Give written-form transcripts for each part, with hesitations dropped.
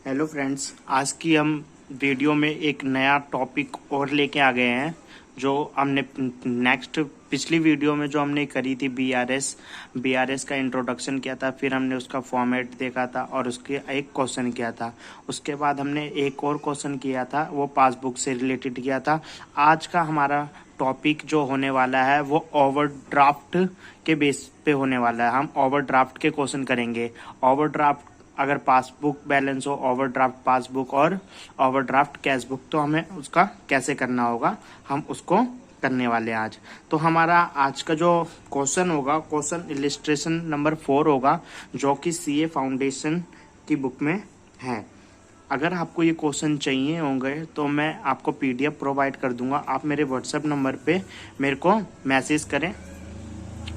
Hello friends, आज की हम वीडियो में एक नया टॉपिक और लेके आ गए हैं। जो हमने पिछली वीडियो में जो हमने करी थी बीआरएस का इंट्रोडक्शन किया था, फिर हमने उसका फॉर्मेट देखा था और उसके एक क्वेश्चन किया था। उसके बाद हमने एक और क्वेश्चन किया था, वो पासबुक से रिलेटेड किया था। आज का हमारा टॉपिक जो होने वाला है वो ओवरड्राफ्ट के बेस पे होने वाला है। हम ओवरड्राफ्ट के क्वेश्चन करेंगे। ओवरड्राफ्ट अगर पासबुक बैलेंस हो, ओवरड्राफ्ट पासबुक और ओवरड्राफ्ट कैश बुक, तो हमें उसका कैसे करना होगा, हम उसको करने वाले हैं आज। तो हमारा आज का जो क्वेश्चन होगा, क्वेश्चन इलिस्ट्रेशन नंबर 4 होगा, जो कि सीए फाउंडेशन की बुक में है। अगर आपको ये क्वेश्चन चाहिए होंगे तो मैं आपको पीडीएफ प्रोवाइड कर दूंगा। आप मेरे व्हाट्सएप नंबर पे मेरे को मैसेज करें।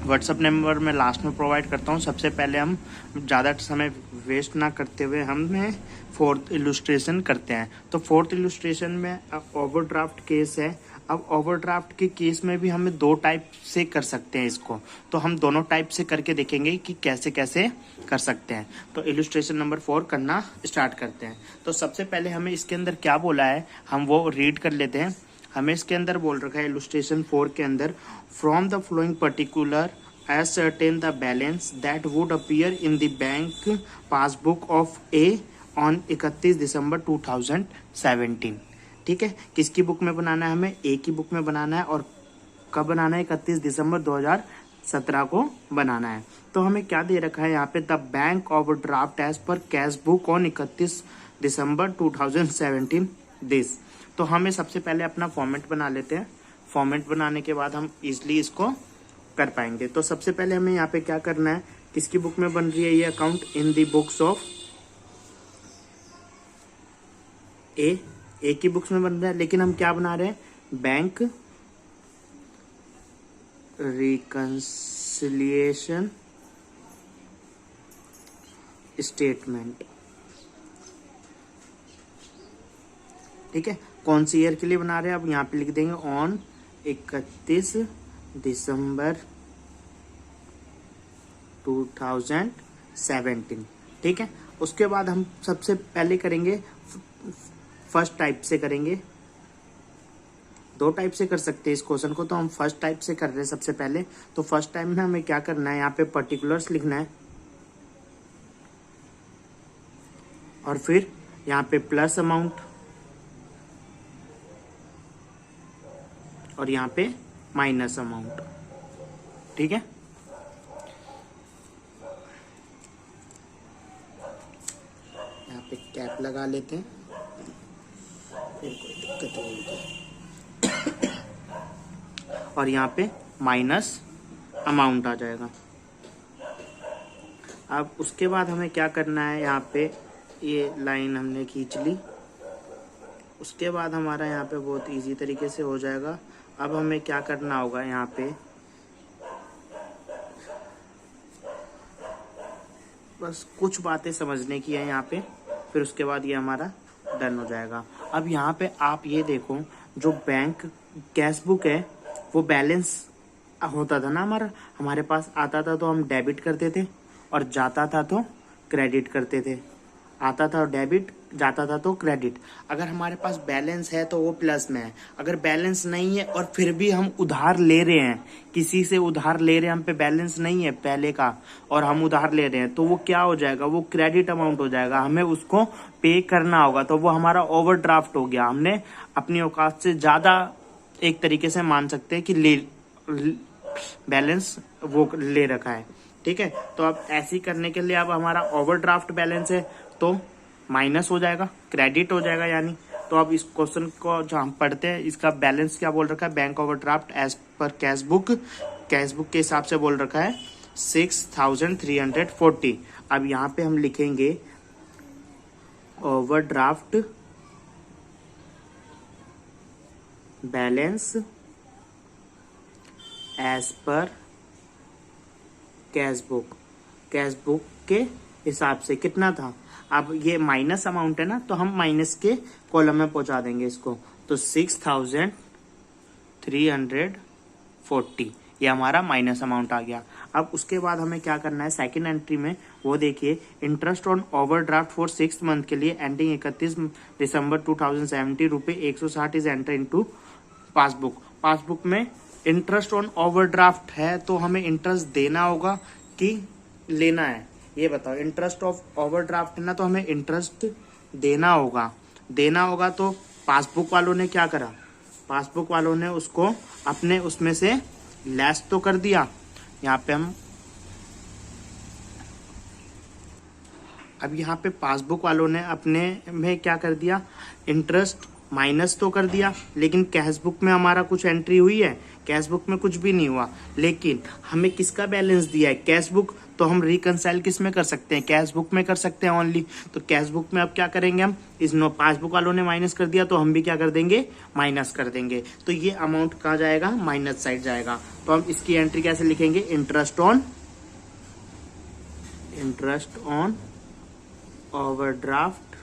व्हाट्सअप नंबर मैं लास्ट में प्रोवाइड करता हूँ। सबसे पहले हम ज़्यादा समय वेस्ट ना करते हुए हमें फोर्थ इलुस्ट्रेशन करते हैं। तो फोर्थ इलुस्ट्रेशन में ओवरड्राफ्ट केस है। अब ओवरड्राफ्ट के केस में भी हमें दो टाइप से कर सकते हैं इसको, तो हम दोनों टाइप से करके देखेंगे कि कैसे कैसे कर सकते हैं। तो इलुस्ट्रेशन नंबर 4 करना स्टार्ट करते हैं। तो सबसे पहले हमें इसके अंदर क्या बोला है, हम वो रीड कर लेते हैं। हमें इसके अंदर बोल रखा है इलुस्ट्रेशन 4 के अंदर, from the flowing particular ascertain the balance that would appear in the bank passbook of A on 31 December 2017। ठीक है, किसकी बुक में बनाना है, हमें ए की बुक में बनाना है। और कब बनाना है, 31 दिसंबर 2017 को बनाना है। तो हमें क्या दे रखा है यहाँ पे, the bank overdraft as per cash book on 31 December 2017 this. तो हमें सबसे पहले अपना फॉर्मेट बना लेते हैं। फॉर्मेट बनाने के बाद हम इजिली इसको कर पाएंगे। तो सबसे पहले हमें यहाँ पे क्या करना है, किसकी बुक में बन रही है ये account, in the books of A की बुक्स में बन रहा है। लेकिन हम क्या बना रहे हैं, बैंक रिकंसिलिएशन स्टेटमेंट। ठीक है, कौन सी ईयर के लिए बना रहे हैं, अब यहाँ पे लिख देंगे ऑन 31 दिसंबर 2017। ठीक है, उसके बाद हम सबसे पहले करेंगे फर्स्ट टाइप से करेंगे। दो टाइप से कर सकते हैं इस क्वेश्चन को, तो हम फर्स्ट टाइप से कर रहे हैं सबसे पहले। तो फर्स्ट टाइम में हमें क्या करना है, यहाँ पे पर्टिकुलर्स लिखना है और फिर यहाँ पे प्लस अमाउंट और यहाँ पे माइनस अमाउंट। ठीक है, यहाँ पे कैप लगा लेते हैं, फिर कोई दिक्कत नहीं। और यहाँ पे माइनस अमाउंट आ जाएगा। अब उसके बाद हमें क्या करना है, यहाँ पे ये लाइन हमने खींच ली। उसके बाद हमारा यहाँ पे बहुत इजी तरीके से हो जाएगा। अब हमें क्या करना होगा, यहाँ पे बस कुछ बातें समझने की है यहाँ पे, फिर उसके बाद ये हमारा डन हो जाएगा। अब यहाँ पे आप ये देखो, जो बैंक कैश बुक है वो बैलेंस होता था ना हमारे पास आता था तो हम डेबिट करते थे, और जाता था तो क्रेडिट करते थे। आता था डेबिट, जाता था तो क्रेडिट। अगर हमारे पास बैलेंस है तो वो प्लस में है। अगर बैलेंस नहीं है और फिर भी हम उधार ले रहे हैं, किसी से उधार ले रहे हैं, हम पे बैलेंस नहीं है पहले का और हम उधार ले रहे हैं, तो वो क्या हो जाएगा, वो क्रेडिट अमाउंट हो जाएगा। हमें उसको पे करना होगा, तो वो हमारा ओवरड्राफ्ट हो गया। हमने अपनी औकात से ज्यादा एक तरीके से मान सकते हैं कि बैलेंस वो ले रखा है। ठीक है, तो अब ऐसी करने के लिए अब हमारा ओवरड्राफ्ट बैलेंस है तो माइनस हो जाएगा, क्रेडिट हो जाएगा यानी। तो अब इस क्वेश्चन को जो हम पढ़ते हैं, इसका बैलेंस क्या बोल रखा है, bank overdraft as per cash book के हिसाब से बोल रखा है 6340। अब यहाँ पे हम लिखेंगे overdraft balance as per cash book के हिसाब से कितना था। अब ये माइनस अमाउंट है ना, तो हम माइनस के कॉलम में पहुंचा देंगे इसको। तो 6340 ये हमारा माइनस अमाउंट आ गया। अब उसके बाद हमें क्या करना है सेकंड एंट्री में, वो देखिए interest on overdraft for 6 month के लिए एंडिंग 31 दिसंबर 2070 रुपये 160 is enter into passbook. Passbook में इंटरेस्ट ऑन ओवरड्राफ्ट है तो हमें इंटरेस्ट देना होगा कि लेना है, ये बताओ। इंटरेस्ट ऑफ ओवरड्राफ्ट है ना, तो हमें इंटरेस्ट देना होगा। तो पासबुक वालों ने क्या करा, पासबुक वालों ने उसको अपने उसमें से लेस तो कर दिया। यहाँ पे हम अब यहाँ पे पासबुक वालों ने अपने में क्या कर दिया, इंटरेस्ट माइनस तो कर दिया, लेकिन कैश बुक में हमारा कुछ एंट्री हुई है, कैश बुक में कुछ भी नहीं हुआ। लेकिन हमें किसका बैलेंस दिया है, कैश बुक, तो हम रिकंसाइल किस में कर सकते हैं, कैश बुक में कर सकते हैं ओनली। तो कैश बुक में अब क्या करेंगे हम, इस नो पासबुक वालों ने माइनस कर दिया तो हम भी क्या कर देंगे, माइनस कर देंगे। तो ये अमाउंट कहाँ जाएगा, माइनस साइड जाएगा। तो हम इसकी एंट्री कैसे लिखेंगे, इंटरेस्ट ऑन ओवरड्राफ्ट,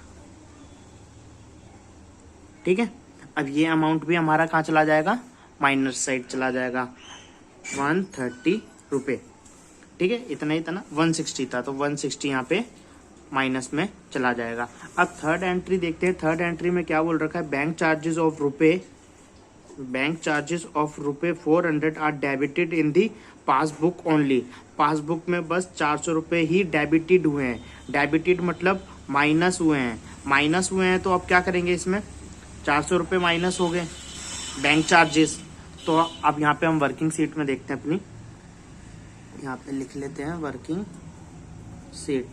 ठीक है। अब ये अमाउंट भी हमारा कहाँ चला जाएगा, माइनस साइड चला जाएगा, 130 रुपये, ठीक है। इतना 160 था तो 160 यहाँ पे माइनस में चला जाएगा। अब थर्ड एंट्री देखते हैं। थर्ड एंट्री में क्या बोल रखा है, बैंक चार्जेस ऑफ रुपये 400 are debited in the passbook only. Passbook में बस 400 रुपये ही डेबिटेड हुए हैं। डेबिटेड मतलब माइनस हुए हैं। तो अब क्या करेंगे, इसमें 400 रुपये माइनस हो गए बैंक चार्जेस। तो अब यहाँ पे हम वर्किंग सीट में देखते हैं अपनी, यहाँ पे लिख लेते हैं वर्किंग सीट,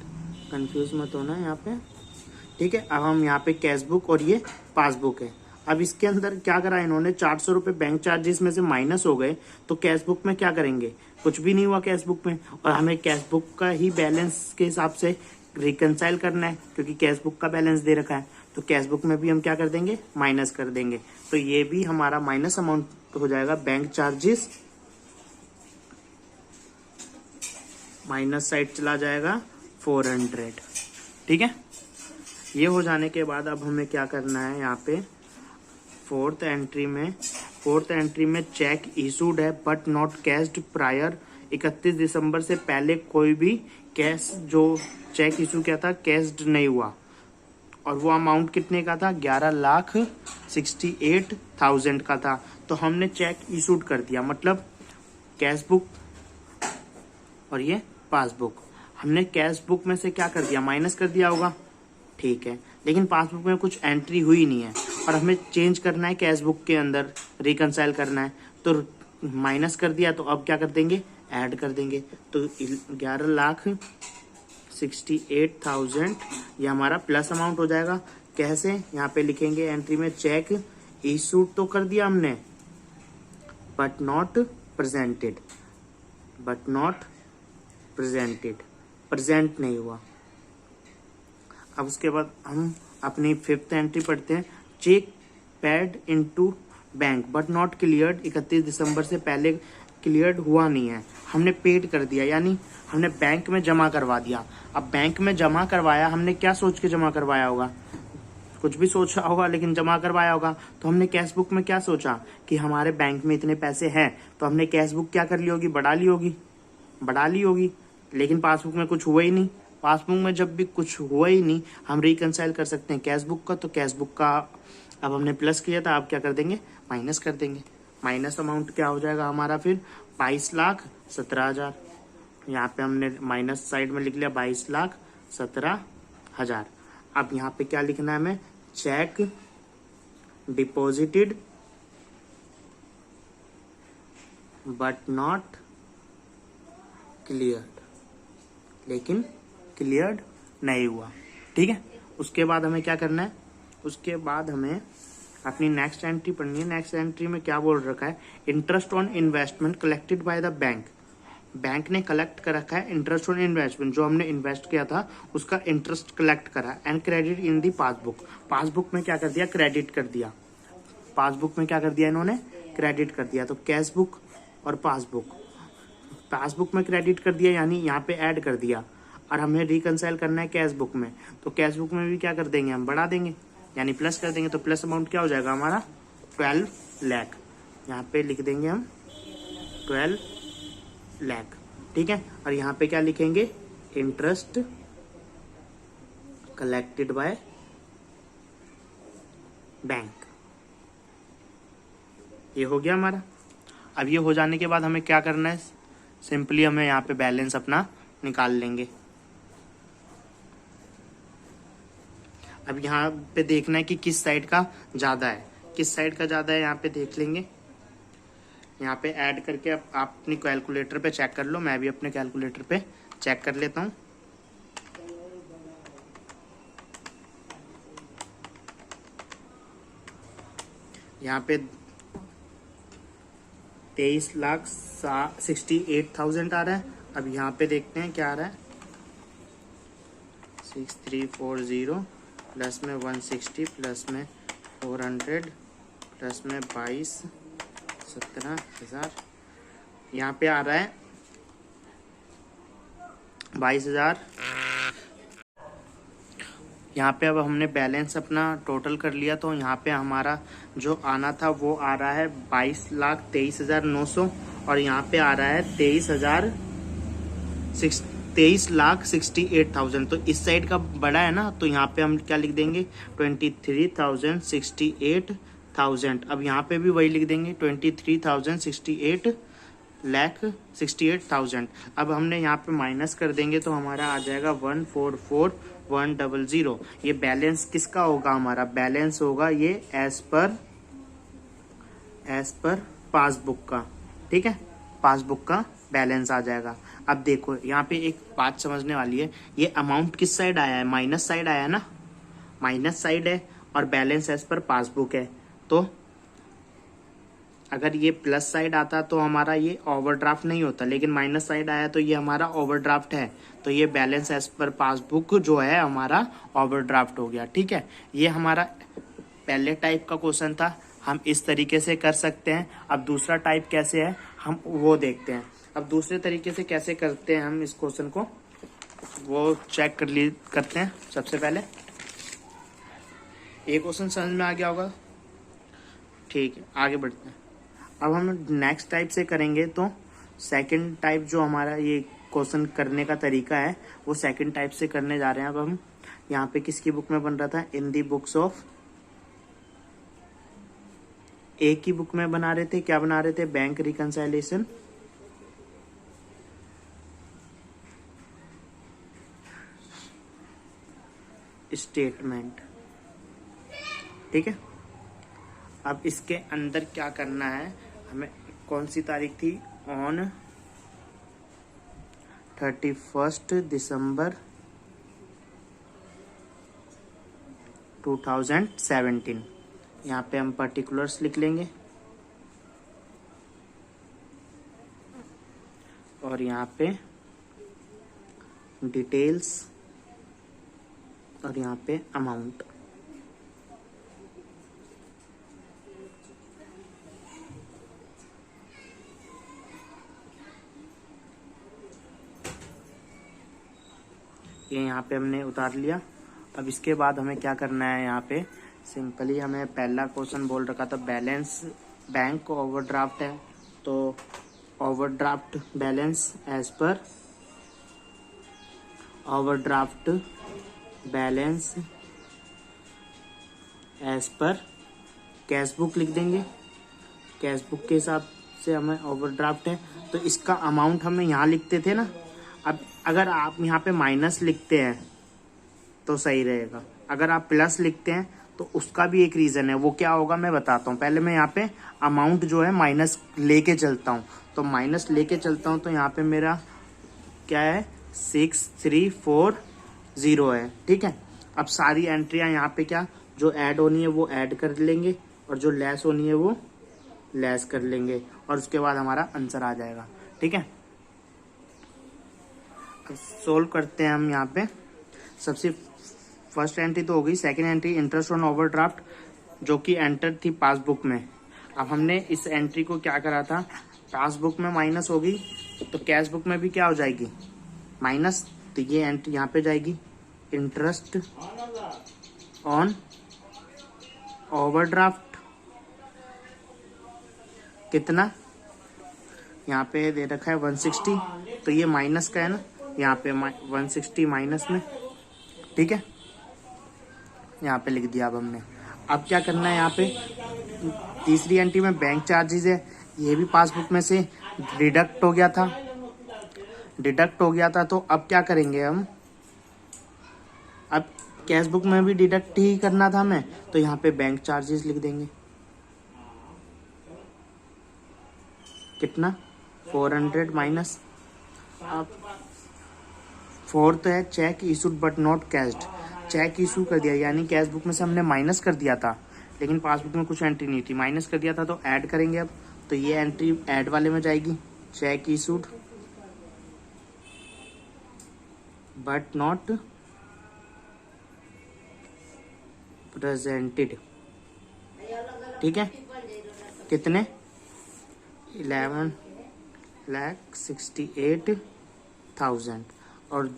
कंफ्यूज मत होना यहाँ पे, ठीक है। अब हम यहाँ पे कैश बुक और ये पासबुक है। अब इसके अंदर क्या करा इन्होंने, 400 रुपये बैंक चार्जेस में से माइनस हो गए, तो कैश बुक में क्या करेंगे, कुछ भी नहीं हुआ कैश बुक में, और हमें कैश बुक का ही बैलेंस के हिसाब से रिकंसाइल करना है, क्योंकि कैश बुक का बैलेंस दे रखा है। तो कैश बुक में भी हम क्या कर देंगे, माइनस कर देंगे। तो ये भी हमारा माइनस अमाउंट हो जाएगा, बैंक चार्जेस माइनस साइड चला जाएगा 400, ठीक है। ये हो जाने के बाद अब हमें क्या करना है, यहाँ पे फोर्थ एंट्री में चेक इशूड है बट नॉट कैश्ड प्रायर 31 दिसंबर से पहले कोई भी कैश जो चेक इशू किया था कैश्ड नहीं हुआ, और वो अमाउंट कितने का था, 11,68,000 का था। तो हमने चेक इशूड कर दिया, मतलब कैश बुक और ये पासबुक, हमने कैश बुक में से क्या कर दिया, माइनस कर दिया होगा, ठीक है। लेकिन पासबुक में कुछ एंट्री हुई नहीं है और हमें चेंज करना है कैश बुक के अंदर, रिकंसाइल करना है, तो माइनस कर दिया। तो अब क्या कर देंगे, ऐड कर देंगे। तो 11,68,000 ये हमारा प्लस अमाउंट हो जाएगा। कैसे, यहाँ पे लिखेंगे एंट्री में, चेक इशूड तो कर दिया हमने बट नॉट प्रेजेंटेड, प्रेजेंट नहीं हुआ। अब उसके बाद हम अपनी फिफ्थ एंट्री पढ़ते हैं, cheque paid into bank but not cleared 31 दिसंबर से पहले क्लियर्ड हुआ नहीं है, हमने पेड कर दिया, यानी हमने बैंक में जमा करवा दिया। अब बैंक में जमा करवाया, हमने क्या सोच के जमा करवाया होगा, कुछ भी सोचा होगा, लेकिन जमा करवाया होगा। तो हमने कैश बुक में क्या सोचा कि हमारे बैंक में इतने पैसे हैं, तो हमने कैश बुक क्या कर ली होगी, बढ़ा ली होगी। लेकिन पासबुक में कुछ हुआ ही नहीं। पासबुक में जब भी कुछ हुआ ही नहीं, हम रिकंसाइल कर सकते हैं कैश बुक का। तो कैश बुक का अब हमने प्लस किया था, अब क्या कर देंगे, माइनस कर देंगे। माइनस अमाउंट क्या हो जाएगा हमारा फिर, 22,17,000। यहाँ पे हमने माइनस साइड में लिख लिया 22,17,000। अब यहाँ पे क्या लिखना है हमें, check deposited but not cleared, लेकिन क्लियर्ड नहीं हुआ, ठीक है। उसके बाद हमें क्या करना है, उसके बाद हमें अपनी नेक्स्ट एंट्री पढ़नी है। नेक्स्ट एंट्री में क्या बोल रखा है, interest on investment collected by the bank. Bank ने कलेक्ट कर रखा है इंटरेस्ट ऑन इन्वेस्टमेंट, जो हमने इन्वेस्ट किया था उसका इंटरेस्ट कलेक्ट करा, and credit in the passbook. Passbook में क्या कर दिया, क्रेडिट कर दिया। पासबुक में क्या कर दिया इन्होंने, क्रेडिट कर दिया। तो कैश बुक और पासबुक में क्रेडिट कर दिया, यानी यहाँ पे ऐड कर दिया, और हमें रिकंसाइल करना है कैश बुक में। तो कैश बुक में भी क्या कर देंगे, हम बढ़ा देंगे, यानी प्लस कर देंगे। तो प्लस अमाउंट क्या हो जाएगा हमारा, 12 लाख। यहाँ पे लिख देंगे हम 12 लाख, ठीक है। और यहाँ पे क्या लिखेंगे, इंटरेस्ट कलेक्टेड बाय बैंक। ये हो गया हमारा। अब ये हो जाने के बाद हमें क्या करना है, सिंपली हमें यहाँ पे बैलेंस अपना निकाल लेंगे। अब यहाँ पे देखना है कि किस साइड का ज़्यादा है, किस साइड का ज़्यादा है यहाँ पे देख लेंगे। यहाँ पे ऐड करके आप अपनी कैलकुलेटर पे चेक कर लो, मैं भी अपने कैलकुलेटर पे चेक कर लेता हूँ। यहाँ पे 23,68,000 आ रहा है। अब यहाँ पे देखते हैं क्या आ रहा है, 6340 प्लस में 160 प्लस में 400 प्लस में 17,000, यहाँ पे आ रहा है 22,000। यहाँ पे अब हमने बैलेंस अपना टोटल कर लिया, तो यहाँ पे हमारा जो आना था वो आ रहा है 22,23,900 और यहाँ पे आ रहा है 23,68,000। तो इस साइड का बड़ा है ना, तो यहाँ पे हम क्या लिख देंगे, 23,68,000। अब यहाँ पे भी वही लिख देंगे, 23,68,68,000। अब हमने यहाँ पे माइनस कर देंगे तो हमारा आ जाएगा 144,100। ये बैलेंस किसका होगा, हमारा बैलेंस होगा ये एज पर पासबुक का। ठीक है, पासबुक का बैलेंस आ जाएगा। अब देखो यहाँ पे एक बात समझने वाली है, ये अमाउंट किस साइड आया है, माइनस साइड आया है ना, माइनस साइड है और बैलेंस एज पर पासबुक है। तो अगर ये प्लस साइड आता तो हमारा ये ओवरड्राफ्ट नहीं होता, लेकिन माइनस साइड आया तो ये हमारा ओवरड्राफ्ट है। तो ये बैलेंस एज पर पासबुक जो है हमारा ओवरड्राफ्ट हो गया। ठीक है, ये हमारा पहले टाइप का क्वेश्चन था, हम इस तरीके से कर सकते हैं। अब दूसरा टाइप कैसे है हम वो देखते हैं। अब दूसरे तरीके से कैसे करते हैं हम इस क्वेश्चन को, वो चेक करते हैं। सबसे पहले ये क्वेश्चन समझ में आ गया होगा, ठीक है, आगे बढ़ते हैं। अब हम नेक्स्ट टाइप से करेंगे, तो सेकंड टाइप जो हमारा ये क्वेश्चन करने का तरीका है वो सेकंड टाइप से करने जा रहे हैं। अब हम यहाँ पे किसकी बुक में बन रहा था, इन दी बुक्स ऑफ ए की बुक में बना रहे थे। क्या बना रहे थे, बैंक रिकंसाइलेशन स्टेटमेंट। ठीक है, अब इसके अंदर क्या करना है हमें, कौन सी तारीख थी, ऑन 31 दिसंबर 2017। यहाँ पे हम पर्टिकुलर्स लिख लेंगे और यहाँ पे डिटेल्स और यहाँ पे अमाउंट। ये यहाँ पे हमने उतार लिया। अब इसके बाद हमें क्या करना है, यहाँ पे सिंपली हमें पहला क्वेश्चन बोल रखा था बैलेंस, बैंक को ओवरड्राफ्ट है, तो overdraft balance as per overdraft balance as per cash book लिख देंगे। कैश बुक के हिसाब से हमें ओवरड्राफ्ट है, तो इसका अमाउंट हमें यहाँ लिखते थे ना। अब अगर आप यहाँ पे माइनस लिखते हैं तो सही रहेगा, अगर आप प्लस लिखते हैं तो उसका भी एक रीज़न है। वो क्या होगा मैं बताता हूँ। पहले मैं यहाँ पे अमाउंट जो है माइनस लेके चलता हूँ, तो माइनस लेके चलता हूँ तो यहाँ पे मेरा क्या है 6340 है। ठीक है, अब सारी एंट्रियाँ यहाँ पे क्या जो ऐड होनी है वो ऐड कर लेंगे और जो लेस होनी है वो लेस कर लेंगे और उसके बाद हमारा आंसर आ जाएगा। ठीक है, अब सोल्व करते हैं हम। यहाँ पे सबसे फर्स्ट एंट्री तो हो गई, second entry interest on overdraft जो कि एंटर थी पासबुक में। अब हमने इस एंट्री को क्या करा था, पासबुक में माइनस होगी तो कैश बुक में भी क्या हो जाएगी माइनस, तो ये एंट्री यहाँ पे जाएगी इंटरेस्ट ऑन ओवरड्राफ्ट कितना यहाँ पे दे रखा है 160, तो ये माइनस का है ना, यहाँ पे 160 माइनस में, ठीक है, यहाँ पे लिख दिया। अब हमने अब क्या करना है, यहाँ पे तीसरी एंट्री में बैंक चार्जेस है, ये भी पासबुक में से डिडक्ट हो गया था, तो अब क्या करेंगे हम, अब कैश बुक में भी डिडक्ट ही करना था हमें, तो यहाँ पे बैंक चार्जेस लिख देंगे। कितना, 400 माइनस, अब फोर्थ है cheque issued but not cashed. Cheque issue कर दिया, यानी कैश बुक में से हमने माइनस कर दिया था, लेकिन पासबुक में कुछ एंट्री नहीं थी, माइनस कर दिया था, तो ऐड करेंगे अब, तो ये एंट्री ऐड वाले में जाएगी, check issued but not presented, ठीक है, कितने, 11,68,000। और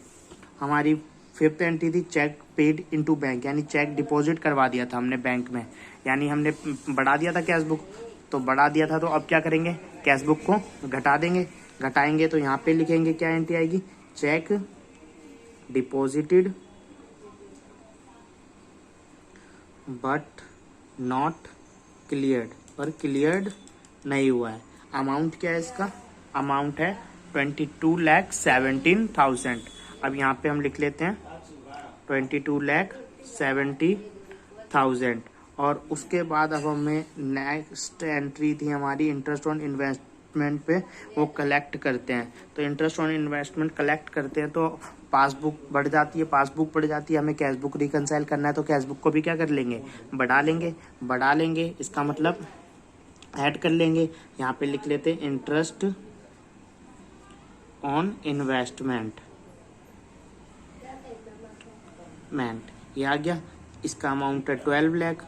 हमारी फिफ्थ एंट्री थी चेक पेड इनटू बैंक, यानी चेक डिपॉजिट करवा दिया था हमने बैंक में, यानी हमने बढ़ा दिया था कैश बुक, तो बढ़ा दिया था, तो अब क्या करेंगे, कैश बुक को घटा देंगे, घटाएंगे तो यहाँ पे लिखेंगे क्या एंट्री आएगी, check deposited but not cleared, पर क्लियर्ड नहीं हुआ है। अमाउंट क्या है इसका, अमाउंट है 22,17,000। अब यहाँ पे हम लिख लेते हैं 22,70,000, और उसके बाद अब हमें नेक्स्ट एंट्री थी हमारी इंटरेस्ट ऑन इन्वेस्टमेंट पे, वो कलेक्ट करते हैं, तो इंटरेस्ट ऑन इन्वेस्टमेंट कलेक्ट करते हैं, तो पासबुक बढ़ जाती है, हमें कैश बुक रिकंसाइल करना है, तो कैश बुक को भी क्या कर लेंगे, बढ़ा लेंगे, इसका मतलब ऐड कर लेंगे। यहाँ पे लिख लेते हैं इंटरेस्ट ऑन इन्वेस्टमेंट, ये आ गया, इसका अमाउंट है 12 लाख,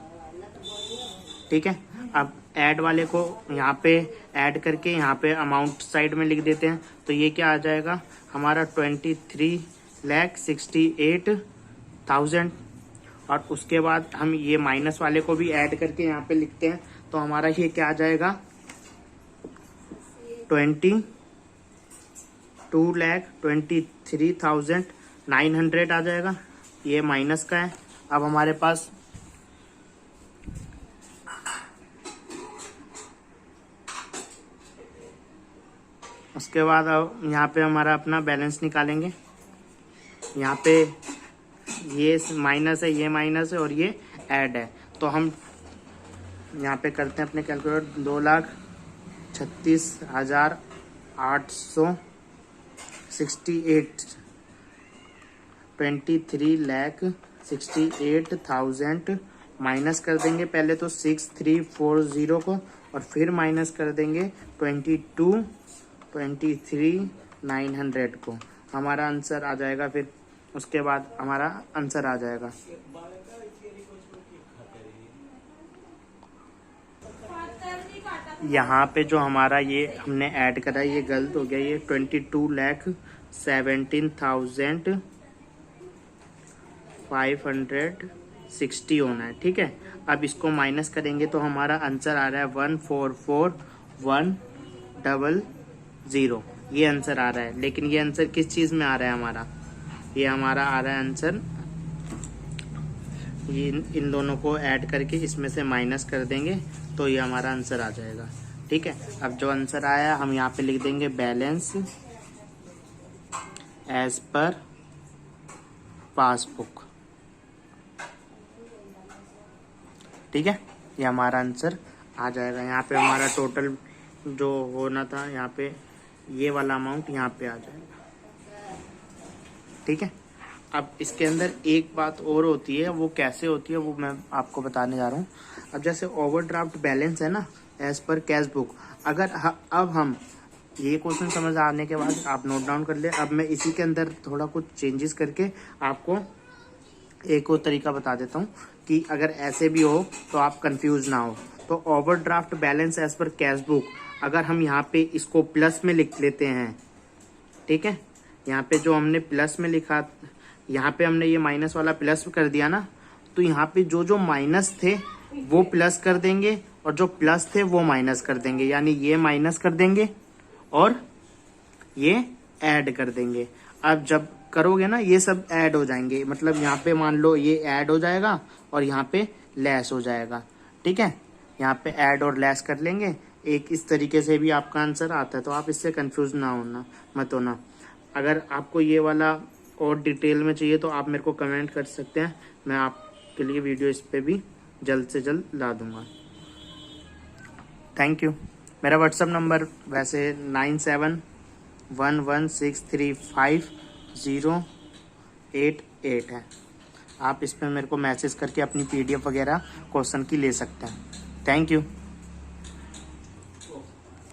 ठीक है। अब ऐड वाले को यहाँ पे ऐड करके यहाँ पे अमाउंट साइड में लिख देते हैं, तो ये क्या आ जाएगा हमारा 23,68,000। और उसके बाद हम ये माइनस वाले को भी ऐड करके यहाँ पे लिखते हैं, तो हमारा ये क्या आ जाएगा 22,23,900 आ जाएगा, ये माइनस का है। अब हमारे पास उसके बाद अब यहाँ पे हमारा अपना बैलेंस निकालेंगे, यहाँ पे ये माइनस है, ये माइनस है, और ये ऐड है, तो हम यहाँ पे करते हैं अपने कैलकुलेटर, 2,36,868, 23,68,000 माइनस कर देंगे, पहले तो 6,340 को, और फिर माइनस कर देंगे 23,900 को, हमारा आंसर आ जाएगा। फिर उसके बाद हमारा आंसर आ जाएगा, यहाँ पे जो हमारा ये हमने ऐड करा है ये गलत हो गया, ये 22,17,560 होना है, ठीक है। अब इसको माइनस करेंगे तो हमारा आंसर आ रहा है 144,100, ये आंसर आ रहा है। लेकिन ये आंसर किस चीज़ में आ रहा है हमारा, ये हमारा आ रहा है आंसर, ये इन दोनों को ऐड करके इसमें से माइनस कर देंगे तो ये हमारा आंसर आ जाएगा, ठीक है। अब जो आंसर आया हम यहाँ पे लिख देंगे बैलेंस एज पर पासबुक, ठीक है, ये हमारा आंसर आ जाएगा। यहाँ पे हमारा टोटल जो होना था, यहाँ पे ये वाला अमाउंट यहाँ पे आ जाएगा, ठीक है। अब इसके अंदर एक बात और होती है, वो कैसे होती है वो मैं आपको बताने जा रहा हूँ। अब जैसे ओवरड्राफ्ट बैलेंस है ना एज पर कैश बुक, अगर अब हम ये क्वेश्चन समझ आने के बाद आप नोट डाउन कर ले। अब मैं इसी के अंदर थोड़ा कुछ चेंजेस करके आपको एक और तरीका बता देता हूँ कि अगर ऐसे भी हो तो आप कंफ्यूज ना हो। तो overdraft balance as per cash book, अगर हम यहाँ पे इसको प्लस में लिख लेते हैं, ठीक है, यहाँ पे जो हमने प्लस में लिखा, यहाँ पे हमने ये माइनस वाला प्लस कर दिया ना, तो यहाँ पे जो जो माइनस थे वो प्लस कर देंगे और जो प्लस थे वो माइनस कर देंगे, यानी ये माइनस कर देंगे और ये ऐड कर देंगे। अब जब करोगे ना ये सब ऐड हो जाएंगे, मतलब यहाँ पे मान लो ये ऐड हो जाएगा और यहाँ पे लेस हो जाएगा, ठीक है। यहाँ पे ऐड और लेस कर लेंगे। एक इस तरीके से भी आपका आंसर आता है, तो आप इससे कंफ्यूज ना होना, मत होना। अगर आपको ये वाला और डिटेल में चाहिए तो आप मेरे को कमेंट कर सकते हैं, मैं आपके लिए वीडियो इस पे भी जल्द से जल्द ला दूंगा। Thank you. मेरा व्हाट्सअप नंबर वैसे 9711635088 है। आप इस पर मेरे को मैसेज करके अपनी PDF वगैरह क्वेश्चन की ले सकते हैं। Thank you.